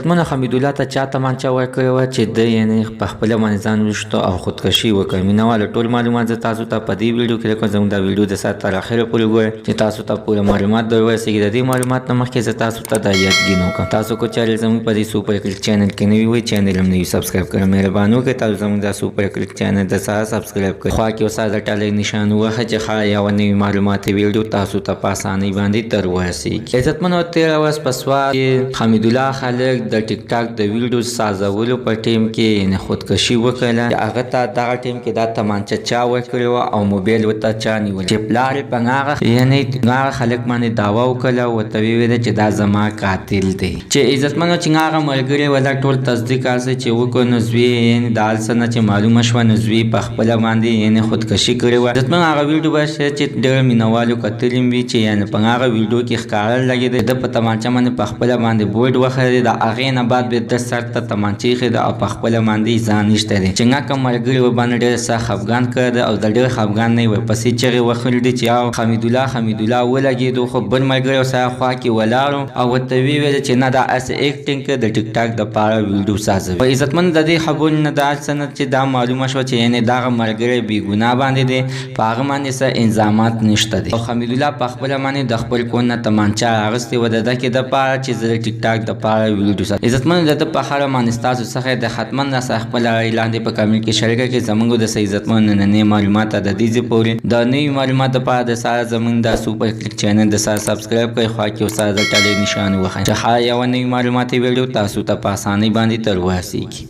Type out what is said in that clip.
عزتمن حمیداللہ ته چا تمانچه ورکړې وه چې د یعنې پخپله باندې ځان ویشتو او خودکشي وکړ. مینهوالو ټول معلومات زه تاسو ته په دې ویډیو کې لیکم. زموږ دا ویډیو د ساعت تر اخره پورې ګورئ چې تاسو ته پوره معلومات در ورسېږي. د دې معلومات نه مخکې زه تاسو ته دا یادګي وکړم، تاسو کو چارې زموږ په دې سوپر کلیک چینل کې نوي وئ چینل هم نوي سبسکرایب کړئ. مهرباني وکړئ تاسو زموږ دا سوپر کلیک چینل د سره سبسکرایب کړئ. خوا کې یو ساده ټالی نشان ووهه چې ښایي یوه نوي معلوماتي ویډیو تاسو ته په اسانۍ باندې در ورسېږي. عزتمنو تېره ورځ په سوات کې حمیدالله خلک د ټیک ټاک د ویډیو سازولو په ټیم کې یعنې خودکشي وکړله. هغه ته دغه ټیم کې دا تمانچه چا ورکړې وه او موبایل ورته چا نیولی چې پلار یې په هغه یعنې هغه خلک باندې دعوه وکړله، ورته ویې چې دا زما قاتل دی. چې عزتمنو چې هغه ملګري وه دا ټول تصدیق هسې چې وکړو نو زوی یعنې د هر څه نه چې معلومه شوه نو زوی په خپله باندې یعنې خودکشي کړې وه. عزتمن هغه ویډیو به شاید چې ډېر مینهوالو کتلي وي چې یعنې په هغه ویډیو کې ښکاره لګېده د په تمانچه باندې په خپله باندې بورډ وخېدی. د هغې نه بعد بیا د سر ته تمانچه ایښې ده او په خپله باندې ځان ایښتی دی چې هغه ملګري ورباندې ډېر سخت خفګان کړی ده او د ډېر خفګان نه یې ورپسې چغې وهلې دي چې یو حمیدالله ولګېدو، خو بل ملګری ورسره خوا کې ولاړو او ورته ویې ویل چې نه دا هسې ایکټینګ کوي د ټیک ټاک دپاره ویډیو سازوي. په عزتمند د دې خبرو نه دا څه نه چې دا معلومه شوه چې یعنې دغه ملګری بېګناه باندې دی، په هغه باندې څه الزامات نشته دی. او حمیدالله په خپله باندې د خپل کور نه تمانچه اخیستې وه د ده کې دپاره چې زه د ټیک ټاک دپاره ویډیو سازم. عزتمند د ده په هره باندې ستاسو څخه د حتما راسره خپله رایې لاندې په کمنټ کې شریکه کړئ. زموږ د عزتمند نننۍ معلومات د دې ځای پورې د نوي معلومات دپاره د سره زموږ د سوپر کلیک چینل د سره سبسکرایب کړئ. خوا کې یو سره د ټالی نشان ووهئ چې ښایي یوه نوي معلوماتي ویډیو تاسو ته په اسانۍ باندې در ورسېږي.